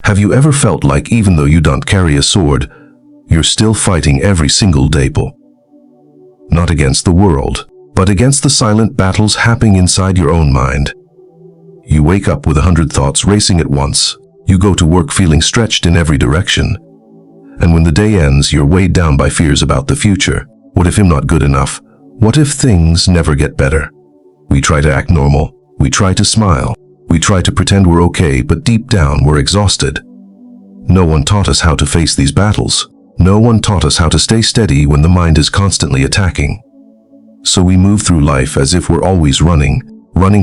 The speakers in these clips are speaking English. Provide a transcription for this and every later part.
Have you ever felt like even though you don't carry a sword, you're still fighting every single day? Not against the world, but against the silent battles happening inside your own mind. You wake up with 100 thoughts racing at once. You go to work feeling stretched in every direction. And when the day ends, you're weighed down by fears about the future. What if I'm not good enough? What if things never get better? We try to act normal. We try to smile. We try to pretend we're okay, but deep down we're exhausted. No one taught us how to face these battles. No one taught us how to stay steady when the mind is constantly attacking. So we move through life as if we're always running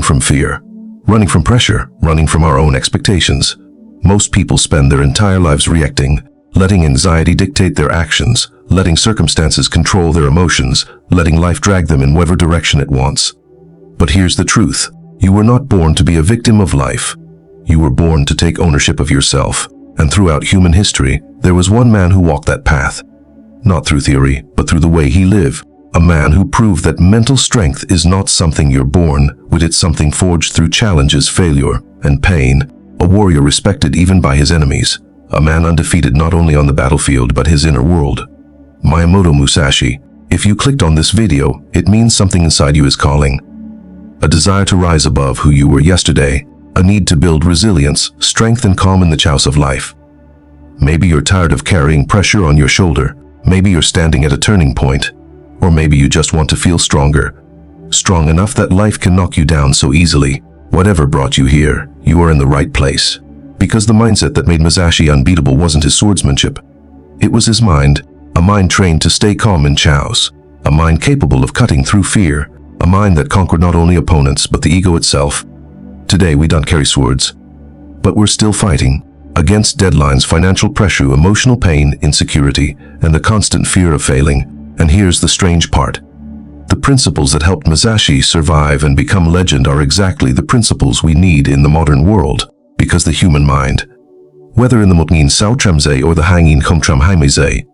from fear, running from pressure, running from our own expectations. Most people spend their entire lives reacting, letting anxiety dictate their actions, letting circumstances control their emotions, letting life drag them in whatever direction it wants. But here's the truth. You were not born to be a victim of life. You were born to take ownership of yourself. And throughout human history, there was one man who walked that path. Not through theory, but through the way he lived. A man who proved that mental strength is not something you're born with, it's something forged through challenges, failure, and pain. A warrior respected even by his enemies. A man undefeated not only on the battlefield but his inner world. Miyamoto Musashi. If you clicked on this video, it means something inside you is calling. A desire to rise above who you were yesterday. A need to build resilience, strength, and calm in the chaos of life. Maybe you're tired of carrying pressure on your shoulder. Maybe you're standing at a turning point. Or maybe you just want to feel stronger. Strong enough that life can knock you down so easily. Whatever brought you here, you are in the right place. Because the mindset that made Musashi unbeatable wasn't his swordsmanship. It was his mind. A mind trained to stay calm in chaos. A mind capable of cutting through fear. A mind that conquered not only opponents but the ego itself. Today we don't carry swords, but we're still fighting against deadlines, financial pressure, emotional pain, insecurity, and the constant fear of failing. And here's the strange part. The principles that helped Musashi survive and become legend are exactly the principles we need in the modern world, because the human mind, whether in the Mutngin Sao Tremze or the Hangin Komtram Haimeze,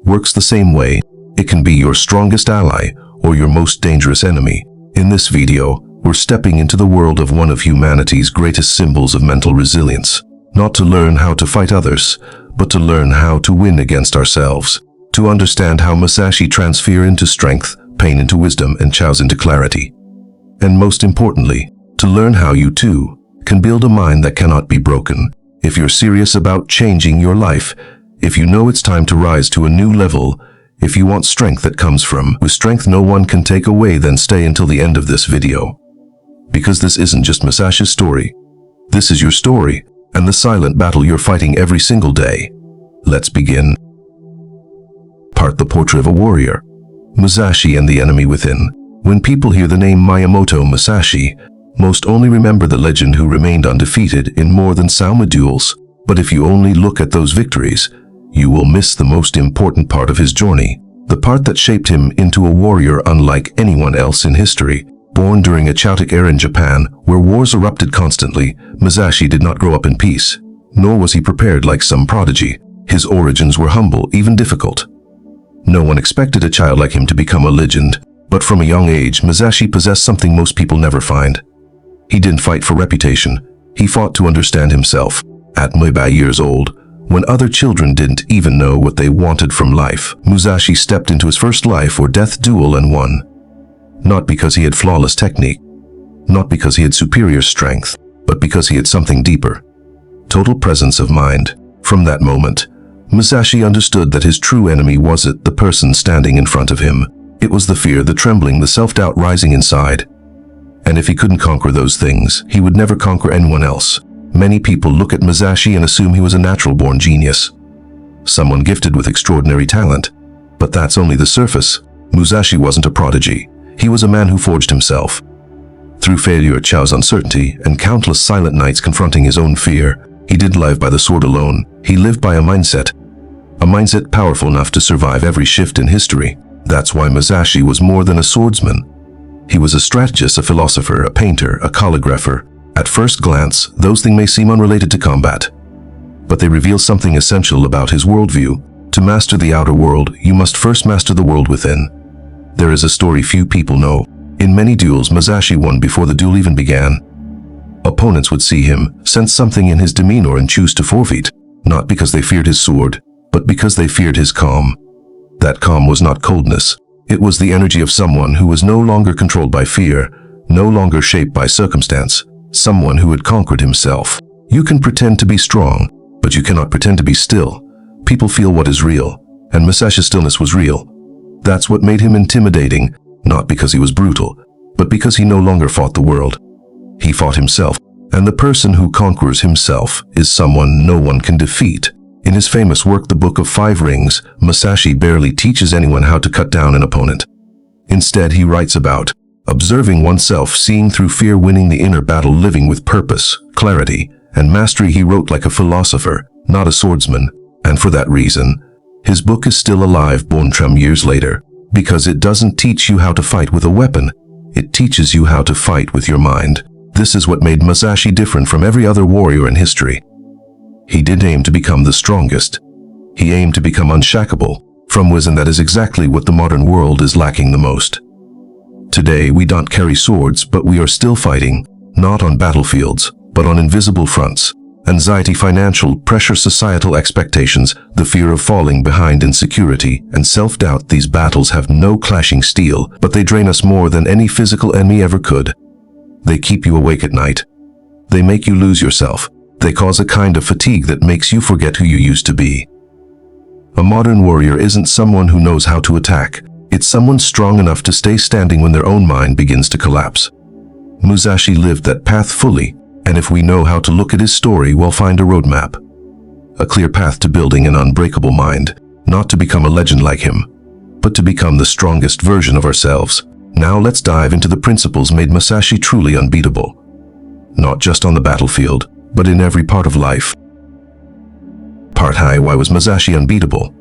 works the same way. It can be your strongest ally or your most dangerous enemy. In this video, we're stepping into the world of one of humanity's greatest symbols of mental resilience. Not to learn how to fight others, but to learn how to win against ourselves. To understand how Musashi transformed into strength, pain into wisdom, and chaos into clarity. And most importantly, to learn how you too can build a mind that cannot be broken. If you're serious about changing your life, if you know it's time to rise to a new level, if you want strength that comes from with strength no one can take away, then stay until the end of this video. Because this isn't just Musashi's story. This is your story, and the silent battle you're fighting every single day. Let's begin. Part: the portrait of a warrior. Musashi and the enemy within. When people hear the name Miyamoto Musashi, most only remember the legend who remained undefeated in more than Sauma duels. But if you only look at those victories, you will miss the most important part of his journey. The part that shaped him into a warrior unlike anyone else in history. Born during a chaotic era in Japan, where wars erupted constantly, Musashi did not grow up in peace. Nor was he prepared like some prodigy. His origins were humble, even difficult. No one expected a child like him to become a legend. But from a young age, Musashi possessed something most people never find. He didn't fight for reputation. He fought to understand himself. At maybe years old, when other children didn't even know what they wanted from life, Musashi stepped into his first life or death duel and won. Not because he had flawless technique, not because he had superior strength, but because he had something deeper. Total presence of mind. From that moment, Musashi understood that his true enemy wasn't the person standing in front of him. It was the fear, the trembling, the self-doubt rising inside. And if he couldn't conquer those things, he would never conquer anyone else. Many people look at Musashi and assume he was a natural-born genius. Someone gifted with extraordinary talent. But that's only the surface. Musashi wasn't a prodigy. He was a man who forged himself. Through failure, chaos, uncertainty, and countless silent nights confronting his own fear, he didn't live by the sword alone. He lived by a mindset powerful enough to survive every shift in history. That's why Musashi was more than a swordsman. He was a strategist, a philosopher, a painter, a calligrapher. At first glance, those things may seem unrelated to combat, but they reveal something essential about his worldview. To master the outer world, you must first master the world within. There is a story few people know. In many duels, Musashi won before the duel even began. Opponents would see him, sense something in his demeanor and choose to forfeit, not because they feared his sword, but because they feared his calm. That calm was not coldness. It was the energy of someone who was no longer controlled by fear, no longer shaped by circumstance, someone who had conquered himself. You can pretend to be strong, but you cannot pretend to be still. People feel what is real, and Musashi's stillness was real. That's what made him intimidating, not because he was brutal, but because he no longer fought the world. He fought himself, and the person who conquers himself is someone no one can defeat. In his famous work, The Book of Five Rings, Musashi barely teaches anyone how to cut down an opponent. Instead, he writes about observing oneself, seeing through fear, winning the inner battle, living with purpose, clarity, and mastery. He wrote like a philosopher, not a swordsman, and for that reason, his book is still alive, born some years later, because it doesn't teach you how to fight with a weapon. It teaches you how to fight with your mind. This is what made Musashi different from every other warrior in history. He didn't aim to become the strongest. He aimed to become unshakable, from wisdom. That is exactly what the modern world is lacking the most. Today, we don't carry swords, but we are still fighting, not on battlefields, but on invisible fronts. Anxiety, financial pressure, societal expectations, the fear of falling behind, insecurity, and self-doubt. These battles have no clashing steel, but they drain us more than any physical enemy ever could. They keep you awake at night. They make you lose yourself. They cause a kind of fatigue that makes you forget who you used to be. A modern warrior isn't someone who knows how to attack. It's someone strong enough to stay standing when their own mind begins to collapse. Musashi lived that path fully, and if we know how to look at his story, we'll find a roadmap. A clear path to building an unbreakable mind, not to become a legend like him, but to become the strongest version of ourselves. Now let's dive into the principles made Musashi truly unbeatable. Not just on the battlefield, but in every part of life. Part I. Why was Musashi unbeatable?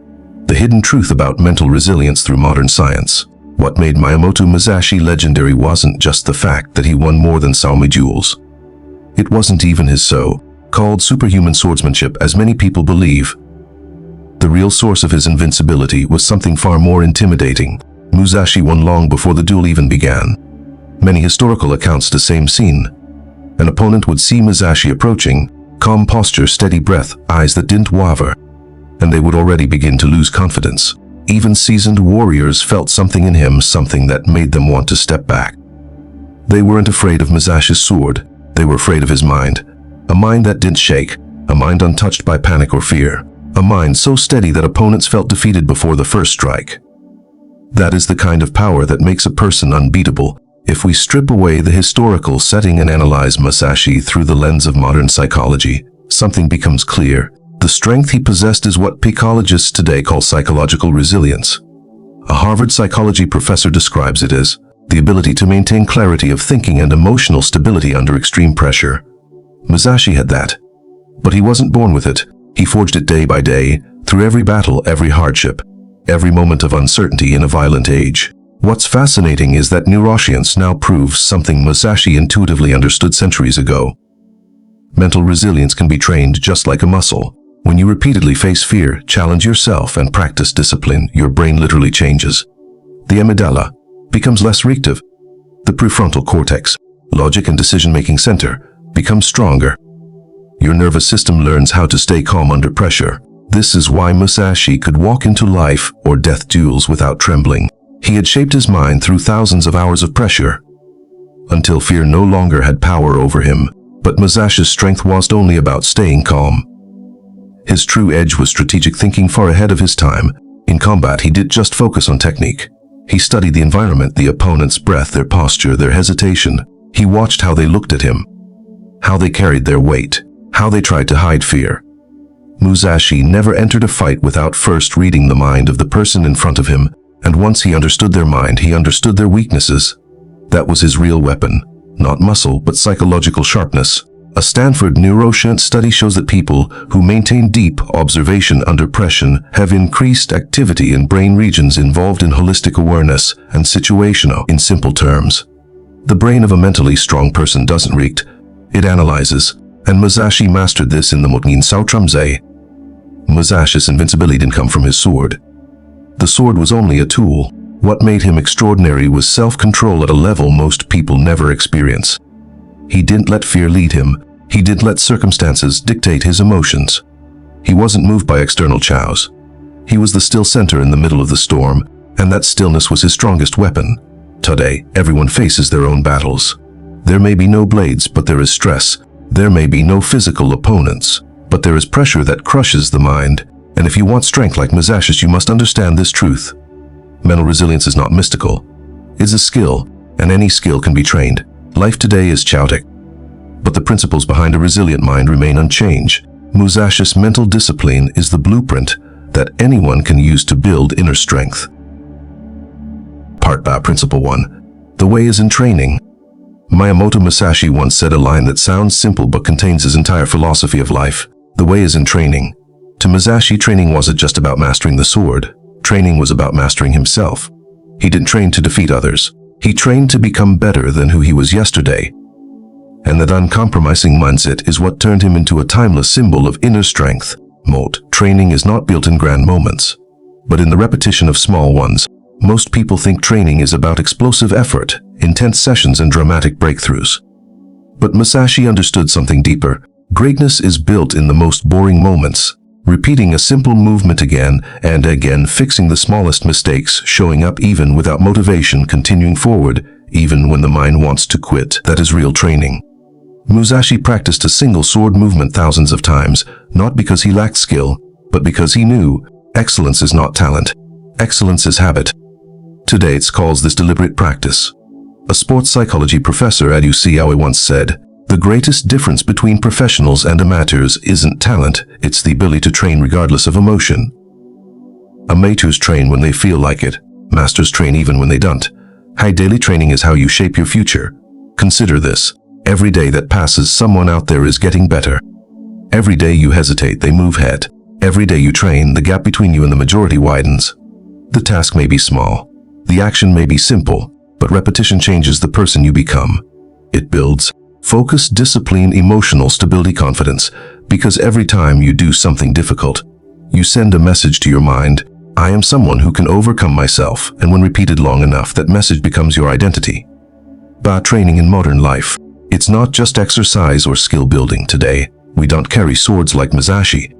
The hidden truth about mental resilience through modern science. What made Miyamoto Musashi legendary wasn't just the fact that he won more than so many duels. It wasn't even his so-called superhuman swordsmanship, as many people believe. The real source of his invincibility was something far more intimidating. Musashi won long before the duel even began. Many historical accounts the same scene. An opponent would see Musashi approaching, calm posture, steady breath, eyes that didn't waver, and they would already begin to lose confidence. Even seasoned warriors felt something in him, something that made them want to step back. They weren't afraid of Musashi's sword, they were afraid of his mind. A mind that didn't shake, a mind untouched by panic or fear, a mind so steady that opponents felt defeated before the first strike. That is the kind of power that makes a person unbeatable. If we strip away the historical setting and analyze Musashi through the lens of modern psychology, something becomes clear. The strength he possessed is what psychologists today call psychological resilience. A Harvard psychology professor describes it as the ability to maintain clarity of thinking and emotional stability under extreme pressure. Musashi had that, but he wasn't born with it. He forged it day by day, through every battle, every hardship, every moment of uncertainty in a violent age. What's fascinating is that neuroscience now proves something Musashi intuitively understood centuries ago. Mental resilience can be trained just like a muscle. When you repeatedly face fear, challenge yourself, and practice discipline, your brain literally changes. The amygdala becomes less reactive. The prefrontal cortex, logic and decision-making center, becomes stronger. Your nervous system learns how to stay calm under pressure. This is why Musashi could walk into life or death duels without trembling. He had shaped his mind through thousands of hours of pressure, until fear no longer had power over him. But Musashi's strength wasn't only about staying calm. His true edge was strategic thinking, far ahead of his time. In combat, he didn't just focus on technique. He studied the environment, the opponent's breath, their posture, their hesitation. He watched how they looked at him, how they carried their weight, how they tried to hide fear. Musashi never entered a fight without first reading the mind of the person in front of him, and once he understood their mind, he understood their weaknesses. That was his real weapon, not muscle, but psychological sharpness. A Stanford neuroscience study shows that people who maintain deep observation under pressure have increased activity in brain regions involved in holistic awareness and situational. In simple terms, the brain of a mentally strong person doesn't react, it analyzes, and Musashi mastered this in the Mutnin Sautramze. Musashi's invincibility didn't come from his sword. The sword was only a tool. What made him extraordinary was self-control at a level most people never experience. He didn't let fear lead him. He didn't let circumstances dictate his emotions. He wasn't moved by external chows. He was the still center in the middle of the storm, and that stillness was his strongest weapon. Today, everyone faces their own battles. There may be no blades, but there is stress. There may be no physical opponents, but there is pressure that crushes the mind. And if you want strength like Musashi, you must understand this truth. Mental resilience is not mystical. It's a skill, and any skill can be trained. Life today is chaotic, but the principles behind a resilient mind remain unchanged. Musashi's mental discipline is the blueprint that anyone can use to build inner strength. Principle 1. The way is in training. Miyamoto Musashi once said a line that sounds simple but contains his entire philosophy of life. The way is in training. To Musashi, training wasn't just about mastering the sword. Training was about mastering himself. He didn't train to defeat others. He trained to become better than who he was yesterday. And that uncompromising mindset is what turned him into a timeless symbol of inner strength. Training is not built in grand moments, but in the repetition of small ones. Most people think training is about explosive effort, intense sessions, and dramatic breakthroughs. But Musashi understood something deeper. Greatness is built in the most boring moments. Repeating a simple movement again and again, fixing the smallest mistakes, showing up even without motivation, continuing forward, even when the mind wants to quit. That is real training. Musashi practiced a single sword movement thousands of times, not because he lacked skill, but because he knew excellence is not talent. Excellence is habit. Today it calls this deliberate practice. A sports psychology professor at UCLA once said, "The greatest difference between professionals and amateurs isn't talent, it's the ability to train regardless of emotion." Amateurs train when they feel like it. Masters train even when they don't. High daily training is how you shape your future. Consider this. Every day that passes, someone out there is getting better. Every day you hesitate, they move ahead. Every day you train, the gap between you and the majority widens. The task may be small. The action may be simple, but repetition changes the person you become. It builds focus, discipline, emotional stability, confidence, because every time you do something difficult, you send a message to your mind, I am someone who can overcome myself, and when repeated long enough, that message becomes your identity. Training in modern life. It's not just exercise or skill building. Today, we don't carry swords like Musashi,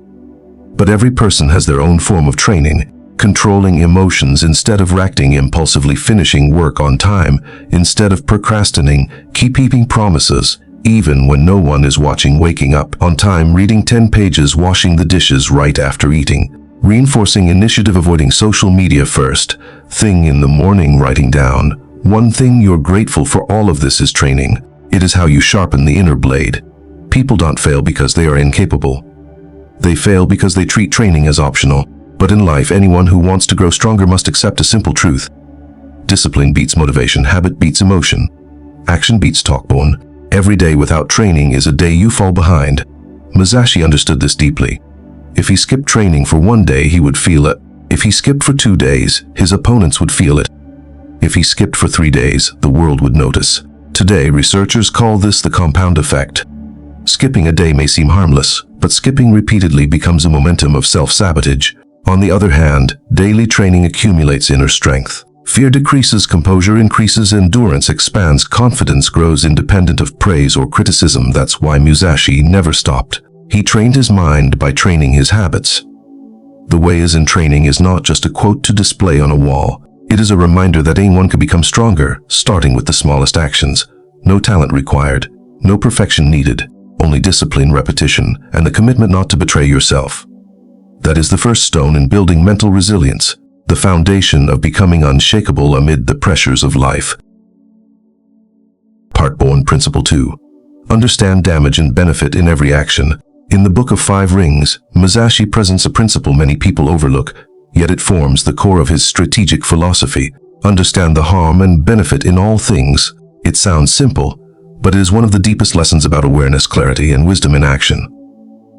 but every person has their own form of training. Controlling emotions instead of reacting impulsively, finishing work on time instead of procrastinating, keeping promises even when no one is watching, waking up on time, reading 10 pages, washing the dishes right after eating, reinforcing initiative, avoiding social media first thing in the morning, writing down one thing you're grateful for. All of this is training. It is how you sharpen the inner blade. People don't fail because they are incapable. They fail because they treat training as optional. But in life, anyone who wants to grow stronger must accept a simple truth. Discipline beats motivation, habit beats emotion, action beats talkbone. Every day without training is a day you fall behind. Musashi understood this deeply. If he skipped training for one day, he would feel it. If he skipped for 2 days, his opponents would feel it. If he skipped for 3 days, the world would notice. Today, researchers call this the compound effect. Skipping a day may seem harmless, but skipping repeatedly becomes a momentum of self-sabotage. On the other hand, daily training accumulates inner strength. Fear decreases, composure increases, endurance expands, confidence grows independent of praise or criticism. That's why Musashi never stopped. He trained his mind by training his habits. The way is in training is not just a quote to display on a wall. It is a reminder that anyone can become stronger, starting with the smallest actions. No talent required, no perfection needed, only discipline, repetition, and the commitment not to betray yourself. That is the first stone in building mental resilience, the foundation of becoming unshakable amid the pressures of life. Principle 2. Understand damage and benefit in every action. In the Book of 5 Rings, Musashi presents a principle many people overlook, yet it forms the core of his strategic philosophy. Understand the harm and benefit in all things. It sounds simple, but it is one of the deepest lessons about awareness, clarity, and wisdom in action.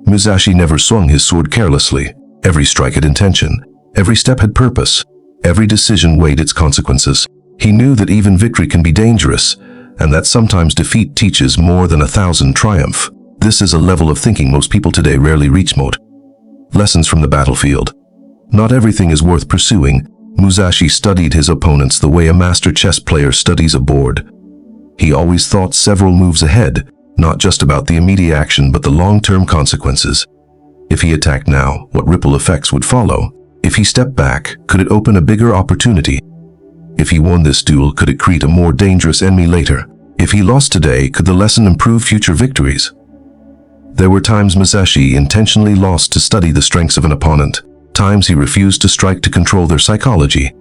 Musashi never swung his sword carelessly. Every strike had intention. Every step had purpose. Every decision weighed its consequences. He knew that even victory can be dangerous, and that sometimes defeat teaches more than 1,000 triumph. This is a level of thinking most people today rarely reach. Lessons from the battlefield. Not everything is worth pursuing. Musashi studied his opponents the way a master chess player studies a board. He always thought several moves ahead, not just about the immediate action but the long-term consequences. If he attacked now, what ripple effects would follow? If he stepped back, could it open a bigger opportunity? If he won this duel, could it create a more dangerous enemy later? If he lost today, could the lesson improve future victories? There were times Musashi intentionally lost to study the strengths of an opponent. Times he refused to strike to control their psychology.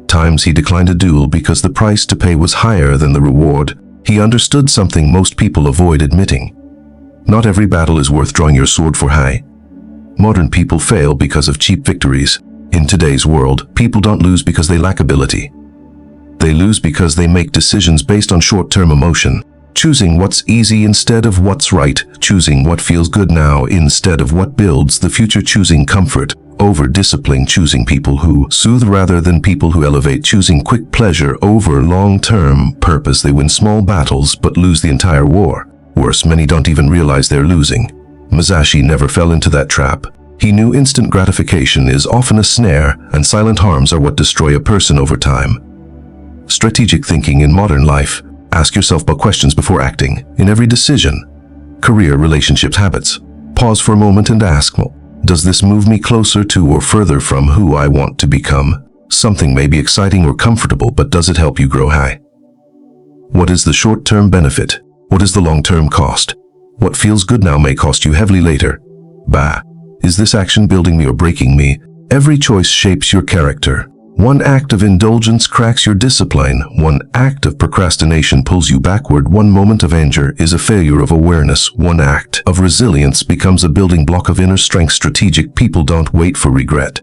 Times he declined a duel because the price to pay was higher than the reward. He understood something most people avoid admitting. Not every battle is worth drawing your sword for. Modern people fail because of cheap victories. In today's world, people don't lose because they lack ability. They lose because they make decisions based on short-term emotion, choosing what's easy instead of what's right, choosing what feels good now instead of what builds the future, choosing comfort over discipline, choosing people who soothe rather than people who elevate, choosing quick pleasure over long-term purpose. They win small battles but lose the entire war. Worse, many don't even realize they're losing. Musashi never fell into that trap. He knew instant gratification is often a snare, and silent harms are what destroy a person over time. Strategic thinking in modern life. Ask yourself what questions before acting. In every decision, career, relationships, habits. Pause for a moment and ask, does this move me closer to or further from who I want to become? Something may be exciting or comfortable, but does it help you grow? What is the short-term benefit? What is the long-term cost? What feels good now may cost you heavily later. Is this action building me or breaking me? Every choice shapes your character. One act of indulgence cracks your discipline. One act of procrastination pulls you backward. One moment of anger is a failure of awareness. One act of resilience becomes a building block of inner strength. Strategic people don't wait for regret.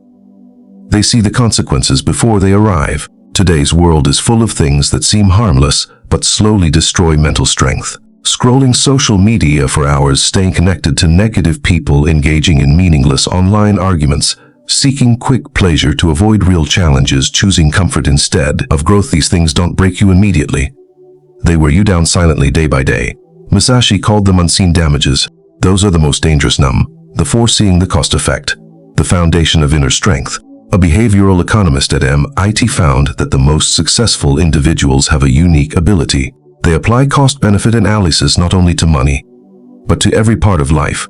They see the consequences before they arrive. Today's world is full of things that seem harmless, but slowly destroy mental strength. Scrolling social media for hours, staying connected to negative people, engaging in meaningless online arguments, seeking quick pleasure to avoid real challenges, choosing comfort instead of growth. These things don't break you immediately. They wear you down silently day by day. Musashi called them unseen damages. Those are the most dangerous. The foreseeing the cost effect, the foundation of inner strength. A behavioral economist at MIT found that the most successful individuals have a unique ability. They apply cost-benefit analysis not only to money, but to every part of life.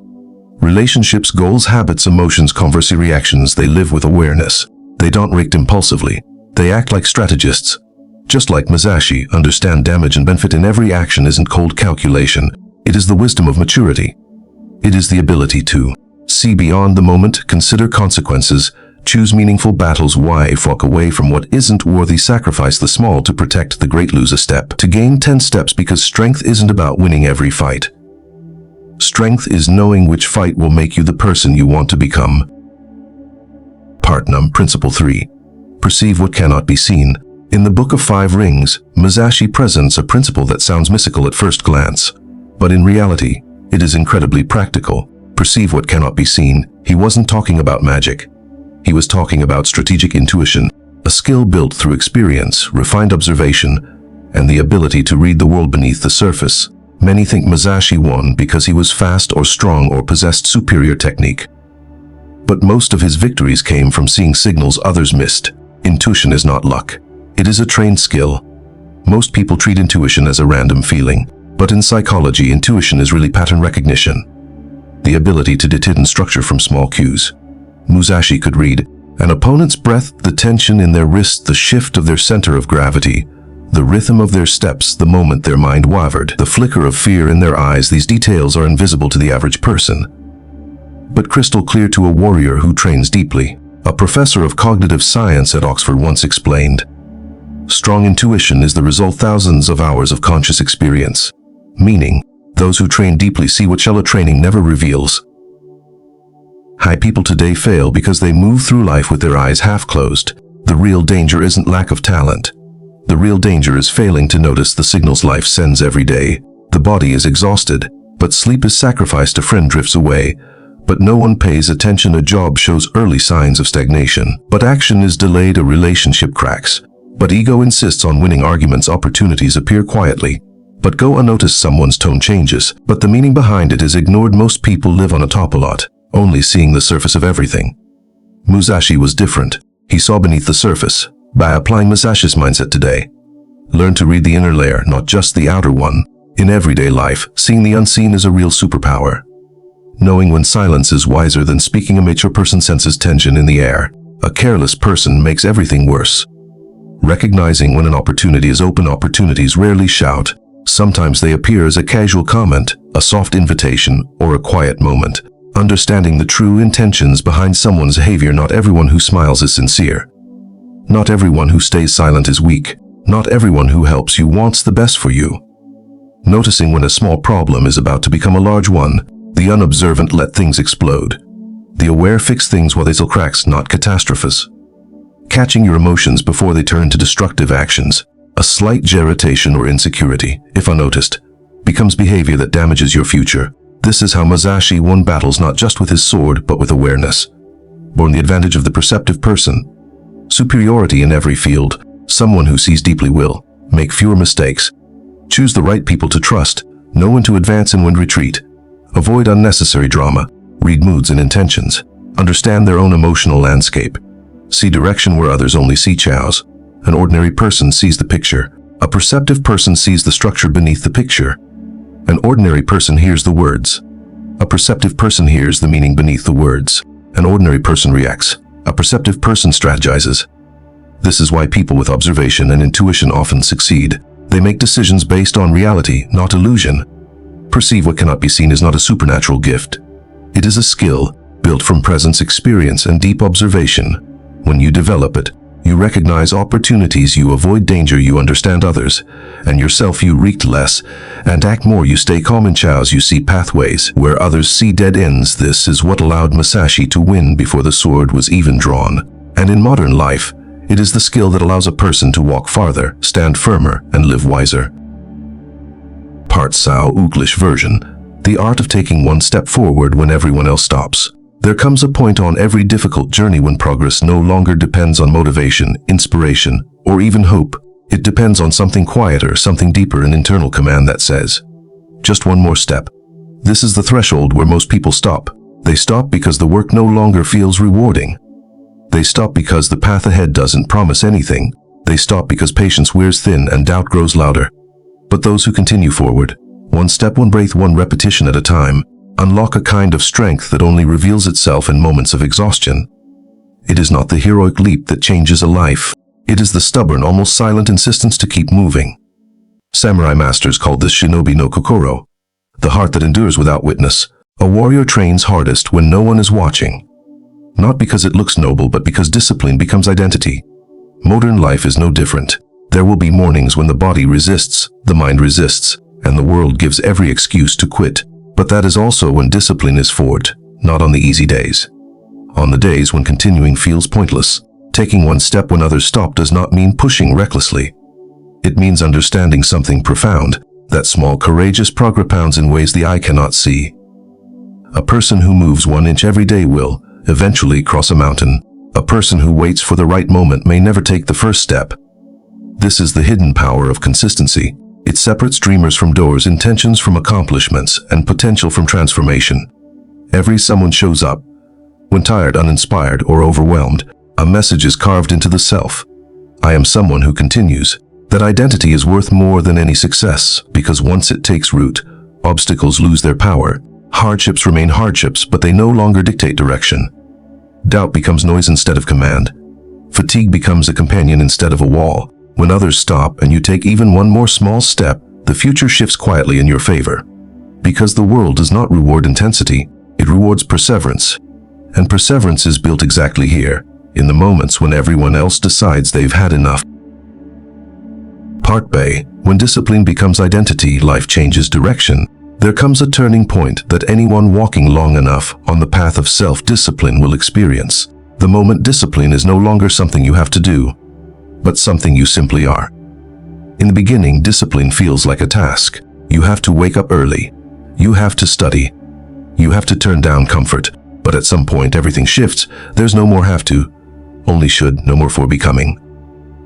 Relationships, goals, habits, emotions, conversely reactions. They live with awareness. They don't react impulsively. They act like strategists. Just like Musashi, understand damage and benefit in every action isn't cold calculation. It is the wisdom of maturity. It is the ability to see beyond the moment, consider consequences, choose meaningful battles, walk away from what isn't worthy, sacrifice the small to protect the great, lose a step to gain 10 steps, because strength isn't about winning every fight. Strength is knowing which fight will make you the person you want to become. Principle 3. Perceive what cannot be seen. In the Book of Five Rings, Musashi presents a principle that sounds mystical at first glance, but in reality, it is incredibly practical. Perceive what cannot be seen. He wasn't talking about magic. He was talking about strategic intuition, a skill built through experience, refined observation, and the ability to read the world beneath the surface. Many think Musashi won because he was fast or strong or possessed superior technique. But most of his victories came from seeing signals others missed. Intuition is not luck. It is a trained skill. Most people treat intuition as a random feeling, but in psychology, intuition is really pattern recognition. The ability to detect hidden structure from small cues. Musashi could read an opponent's breath, the tension in their wrist, the shift of their center of gravity, the rhythm of their steps, the moment their mind wavered, the flicker of fear in their eyes. These details are invisible to the average person, but crystal clear to a warrior who trains deeply. A professor of cognitive science at Oxford once explained, strong intuition is the result of thousands of hours of conscious experience, meaning those who train deeply see what shallow training never reveals. High people today fail because they move through life with their eyes half closed. The real danger isn't lack of talent. The real danger is failing to notice the signals life sends every day. The body is exhausted, but sleep is sacrificed. A friend drifts away, but no one pays attention. A job shows early signs of stagnation, but action is delayed. A relationship cracks, but ego insists on winning. Arguments, opportunities appear quietly, but go unnoticed. Someone's tone changes, but the meaning behind it is ignored. Most people live on a autopilot, only seeing the surface of everything. Musashi was different. He saw beneath the surface. By applying Musashi's mindset today, Learn to read the inner layer, not just the outer one. In everyday life, seeing the unseen is a real superpower. Knowing when silence is wiser than speaking, a mature person senses tension in the air. A careless person makes everything worse. Recognizing when an opportunity is open, opportunities rarely shout. Sometimes they appear as a casual comment, a soft invitation, or a quiet moment. Understanding the true intentions behind someone's behavior. Not everyone who smiles is sincere. Not everyone who stays silent is weak. Not everyone who helps you wants the best for you. Noticing when a small problem is about to become a large one. The unobservant let things explode. The aware fix things while they still cracks, not catastrophes. Catching your emotions before they turn to destructive actions. A slight irritation or insecurity, if unnoticed, becomes behavior that damages your future. This is how Musashi won battles, not just with his sword, but with awareness. Born the advantage of the perceptive person. Superiority in every field. Someone who sees deeply will make fewer mistakes. Choose the right people to trust. Know when to advance and when retreat. Avoid unnecessary drama. Read moods and intentions. Understand their own emotional landscape. See direction where others only see chaos. An ordinary person sees the picture. A perceptive person sees the structure beneath the picture. An ordinary person hears the words. A perceptive person hears the meaning beneath the words. An ordinary person reacts. A perceptive person strategizes. This is why people with observation and intuition often succeed. They make decisions based on reality, not illusion. Perceive what cannot be seen is not a supernatural gift. It is a skill built from presence, experience, and deep observation. When you develop it, you recognize opportunities, you avoid danger, you understand others, and yourself. You react less and act more. You stay calm in chaos. You see pathways where others see dead ends. This is what allowed Musashi to win before the sword was even drawn. And in modern life, it is the skill that allows a person to walk farther, stand firmer, and live wiser. Part Sao English version. The art of taking one step forward when everyone else stops. There comes a point on every difficult journey when progress no longer depends on motivation, inspiration, or even hope. It depends on something quieter, something deeper, an internal command that says, just one more step. This is the threshold where most people stop. They stop because the work no longer feels rewarding. They stop because the path ahead doesn't promise anything. They stop because patience wears thin and doubt grows louder. But those who continue forward, one step, one breath, one repetition at a time, unlock a kind of strength that only reveals itself in moments of exhaustion. It is not the heroic leap that changes a life. It is the stubborn, almost silent insistence to keep moving. Samurai masters called this shinobi no kokoro, the heart that endures without witness. A warrior trains hardest when no one is watching. Not because it looks noble, but because discipline becomes identity. Modern life is no different. There will be mornings when the body resists, the mind resists, and the world gives every excuse to quit. But that is also when discipline is forged, not on the easy days. On the days when continuing feels pointless, taking one step when others stop does not mean pushing recklessly. It means understanding something profound, that small courageous progress pounds in ways the eye cannot see. A person who moves 1 inch every day will eventually cross a mountain. A person who waits for the right moment may never take the first step. This is the hidden power of consistency. It separates dreamers from doors, intentions from accomplishments, and potential from transformation. Every someone shows up. When tired, uninspired, or overwhelmed, a message is carved into the self. I am someone who continues. That identity is worth more than any success, because once it takes root, obstacles lose their power. Hardships remain hardships, but they no longer dictate direction. Doubt becomes noise instead of command. Fatigue becomes a companion instead of a wall. When others stop and you take even one more small step, the future shifts quietly in your favor. Because the world does not reward intensity, it rewards perseverance. And perseverance is built exactly here, in the moments when everyone else decides they've had enough. Part B. When discipline becomes identity, life changes direction. There comes a turning point that anyone walking long enough on the path of self-discipline will experience. The moment discipline is no longer something you have to do, but something you simply are. In the beginning, discipline feels like a task. You have to wake up early. You have to study. You have to turn down comfort. But at some point, everything shifts. There's no more have to, only should, no more for becoming.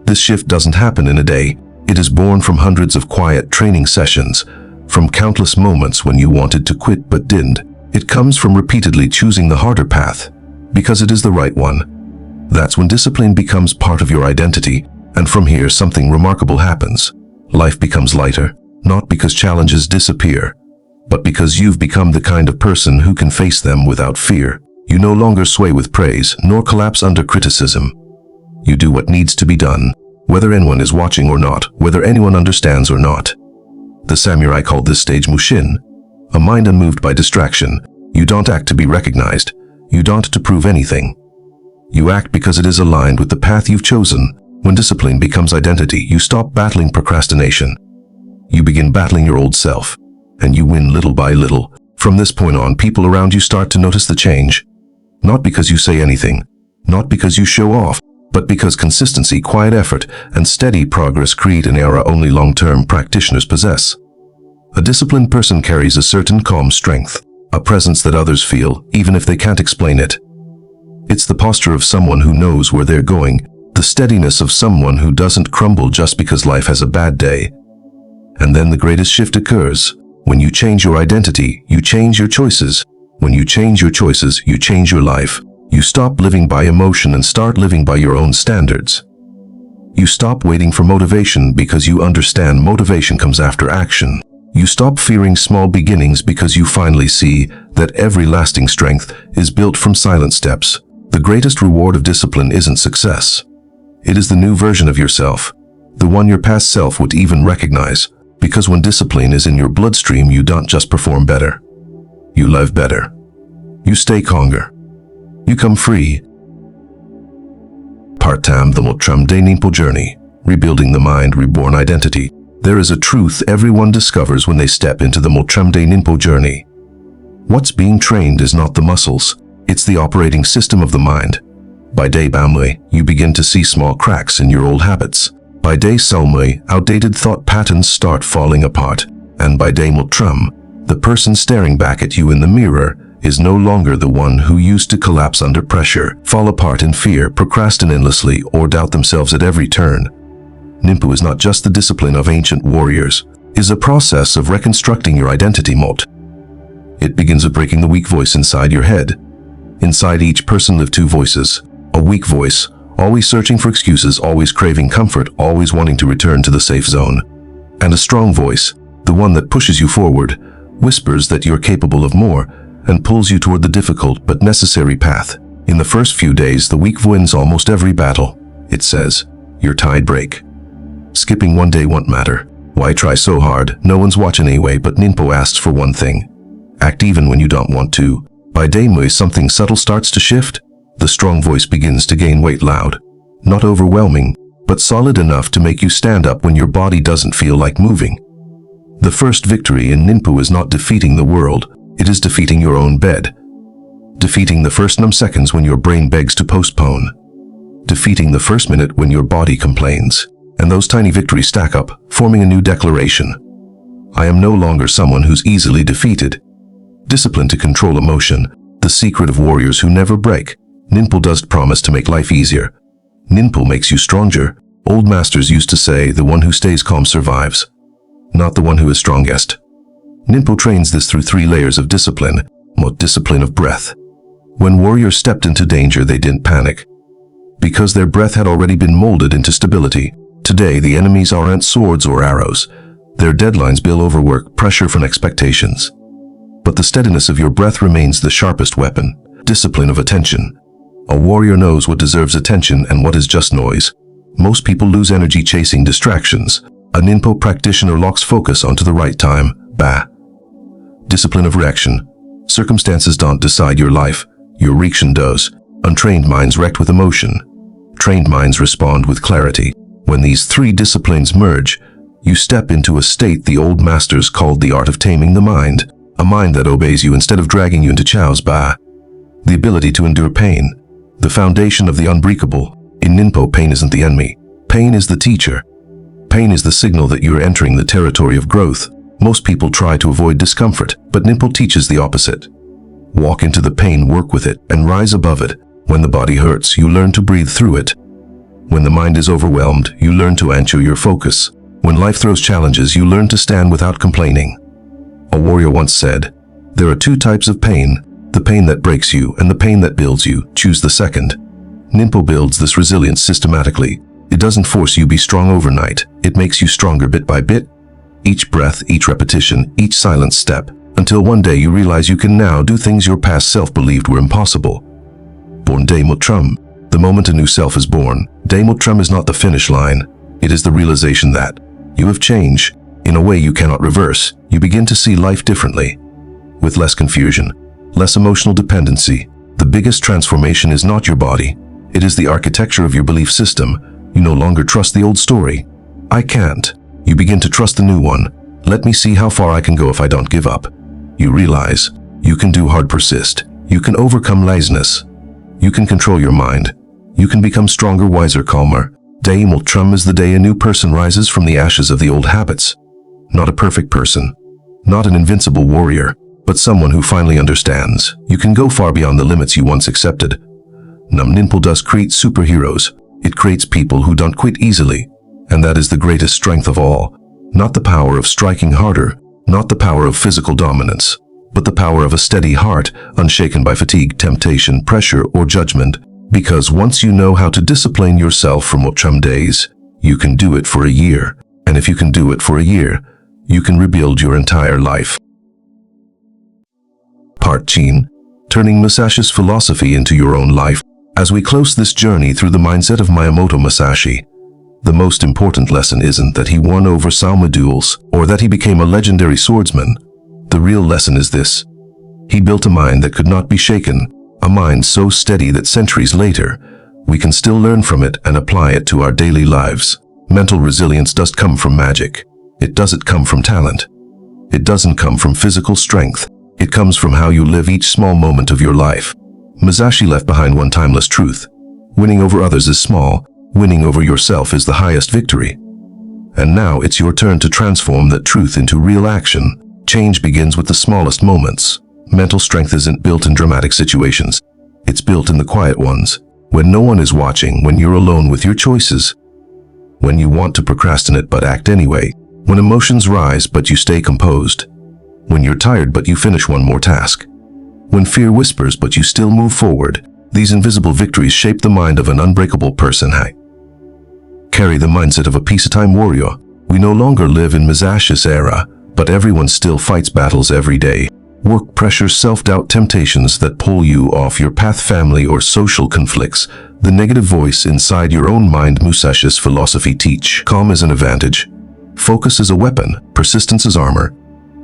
This shift doesn't happen in a day. It is born from hundreds of quiet training sessions, from countless moments when you wanted to quit but didn't. It comes from repeatedly choosing the harder path, because it is the right one. That's when discipline becomes part of your identity, and from here something remarkable happens. Life becomes lighter, not because challenges disappear, but because you've become the kind of person who can face them without fear. You no longer sway with praise, nor collapse under criticism. You do what needs to be done, whether anyone is watching or not, whether anyone understands or not. The samurai called this stage Mushin, a mind unmoved by distraction. You don't act to be recognized. You don't to prove anything. You act because it is aligned with the path you've chosen. When discipline becomes identity, you stop battling procrastination. You begin battling your old self, and you win little by little. From this point on, people around you start to notice the change. Not because you say anything, not because you show off, but because consistency, quiet effort, and steady progress create an aura only long-term practitioners possess. A disciplined person carries a certain calm strength, a presence that others feel, even if they can't explain it. It's the posture of someone who knows where they're going, the steadiness of someone who doesn't crumble just because life has a bad day. And then the greatest shift occurs. When you change your identity, you change your choices. When you change your choices, you change your life. You stop living by emotion and start living by your own standards. You stop waiting for motivation because you understand motivation comes after action. You stop fearing small beginnings because you finally see that every lasting strength is built from silent steps. The greatest reward of discipline isn't success. It is the new version of yourself, the one your past self would even recognize, because when discipline is in your bloodstream, you don't just perform better. You live better. You stay calmer. You come free. Part-time the Multram de Nimpo journey, rebuilding the mind, reborn identity. There is a truth everyone discovers when they step into the Multram de Nimpo journey. What's being trained is not the muscles, it's the operating system of the mind. By day Bamwe, you begin to see small cracks in your old habits. By day Salmwe, outdated thought patterns start falling apart. And by day Multram, the person staring back at you in the mirror is no longer the one who used to collapse under pressure, fall apart in fear, procrastinate endlessly, or doubt themselves at every turn. Nimpo is not just the discipline of ancient warriors, it is a process of reconstructing your identity mold. It begins with breaking the weak voice inside your head. Inside each person live two voices. A weak voice, always searching for excuses, always craving comfort, always wanting to return to the safe zone. And a strong voice, the one that pushes you forward, whispers that you're capable of more, and pulls you toward the difficult but necessary path. In the first few days, the weak wins almost every battle. It says, "Your tide break. Skipping one day won't matter. Why try so hard? No one's watching anyway." But Nimpo asks for one thing. Act even when you don't want to. By day Mui, something subtle starts to shift. The strong voice begins to gain weight, loud. Not overwhelming, but solid enough to make you stand up when your body doesn't feel like moving. The first victory in Nimpo is not defeating the world. It is defeating your own bed. Defeating the first seconds when your brain begs to postpone. Defeating the first minute when your body complains. And those tiny victories stack up, forming a new declaration. I am no longer someone who's easily defeated. Discipline to control emotion, the secret of warriors who never break. Nimpo does promise to make life easier. Nimpo makes you stronger. Old masters used to say, the one who stays calm survives, not the one who is strongest. Nimpo trains this through 3 layers of discipline. Discipline of breath. When warriors stepped into danger, they didn't panic, because their breath had already been molded into stability. Today, the enemies aren't swords or arrows. Their deadlines, bill, overwork, pressure from expectations. But the steadiness of your breath remains the sharpest weapon. Discipline of attention. A warrior knows what deserves attention and what is just noise. Most people lose energy chasing distractions. A Nimpo practitioner locks focus onto the right time. Discipline of reaction. Circumstances don't decide your life. Your reaction does. Untrained minds react with emotion. Trained minds respond with clarity. When these 3 disciplines merge, you step into a state the old masters called the art of taming the mind. A mind that obeys you instead of dragging you into chaos. The ability to endure pain. The foundation of the unbreakable. In Nimpo, pain isn't the enemy. Pain is the teacher. Pain is the signal that you're entering the territory of growth. Most people try to avoid discomfort, but Nimpo teaches the opposite. Walk into the pain, work with it, and rise above it. When the body hurts, you learn to breathe through it. When the mind is overwhelmed, you learn to anchor your focus. When life throws challenges, you learn to stand without complaining. A warrior once said, there are 2 types of pain, the pain that breaks you and the pain that builds you. Choose the second. Nimpo builds this resilience systematically. It doesn't force you to be strong overnight. It makes you stronger bit by bit. Each breath, each repetition, each silent step, until one day you realize you can now do things your past self believed were impossible. Born Day Motrum. The moment a new self is born, Day Motrum is not the finish line. It is the realization that you have changed. In a way you cannot reverse, you begin to see life differently. With less confusion, less emotional dependency. The biggest transformation is not your body. It is the architecture of your belief system. You no longer trust the old story. I can't. You begin to trust the new one. Let me see how far I can go if I don't give up. You realize you can do hard persist. You can overcome laziness. You can control your mind. You can become stronger, wiser, calmer. Day Motrum is the day a new person rises from the ashes of the old habits. Not a perfect person. Not an invincible warrior. But someone who finally understands. You can go far beyond the limits you once accepted. Nam Ninpo does create superheroes. It creates people who don't quit easily. And that is the greatest strength of all. Not the power of striking harder. Not the power of physical dominance. But the power of a steady heart, unshaken by fatigue, temptation, pressure, or judgment. Because once you know how to discipline yourself for Motrum days, you can do it for a year. And if you can do it for a year, you can rebuild your entire life. Part Chin, turning Musashi's philosophy into your own life. As we close this journey through the mindset of Miyamoto Musashi, the most important lesson isn't that he won over Sauma duels or that he became a legendary swordsman. The real lesson is this. He built a mind that could not be shaken, a mind so steady that centuries later, we can still learn from it and apply it to our daily lives. Mental resilience doesn't come from magic. It doesn't come from talent. It doesn't come from physical strength. It comes from how you live each small moment of your life. Musashi left behind one timeless truth. Winning over others is small. Winning over yourself is the highest victory. And now it's your turn to transform that truth into real action. Change begins with the smallest moments. Mental strength isn't built in dramatic situations. It's built in the quiet ones. When no one is watching, when you're alone with your choices. When you want to procrastinate but act anyway. When emotions rise but you stay composed. When you're tired but you finish one more task. When fear whispers but you still move forward. These invisible victories shape the mind of an unbreakable person. Carry the mindset of a peacetime warrior. We no longer live in Musashi's era, but everyone still fights battles every day. Work pressure, self-doubt, temptations that pull you off your path, family or social conflicts. The negative voice inside your own mind. Musashi's philosophy teach. Calm is an advantage. Focus is a weapon. Persistence is armor.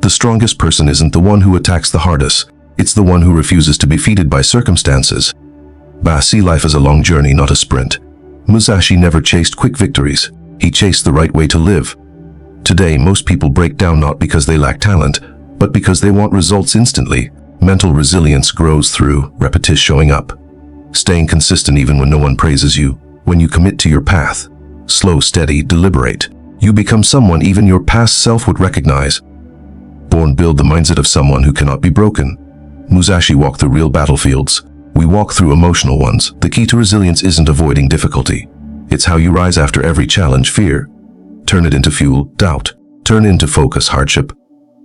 The strongest person isn't the one who attacks the hardest. It's the one who refuses to be defeated by circumstances. See life as a long journey, not a sprint. Musashi never chased quick victories. He chased the right way to live. Today, most people break down not because they lack talent, but because they want results instantly. Mental resilience grows through repetition, showing up. Staying consistent even when no one praises you. When you commit to your path. Slow, steady, deliberate. You become someone even your past self would recognize. Born build the mindset of someone who cannot be broken. Musashi walked through real battlefields. We walk through emotional ones. The key to resilience isn't avoiding difficulty. It's how you rise after every challenge, fear. Turn it into fuel, doubt. Turn it into focus, hardship.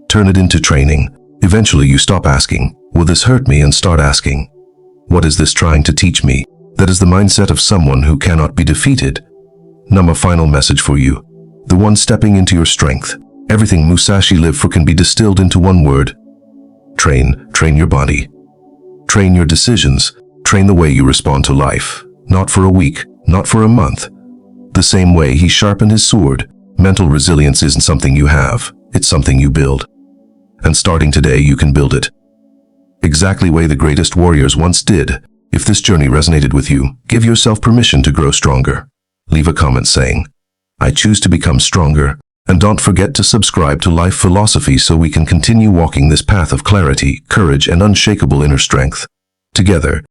Turn it into training. Eventually you stop asking, will this hurt me, and start asking, what is this trying to teach me? That is the mindset of someone who cannot be defeated. A final message for you. The one stepping into your strength. Everything Musashi lived for can be distilled into one word. Train. Train your body. Train your decisions. Train the way you respond to life. Not for a week, not for a month. The same way he sharpened his sword. Mental resilience isn't something you have. It's something you build. And starting today, you can build it. Exactly the way the greatest warriors once did. If this journey resonated with you, give yourself permission to grow stronger. Leave a comment saying, I choose to become stronger. And don't forget to subscribe to Life Philosophy so we can continue walking this path of clarity, courage, and unshakable inner strength. Together,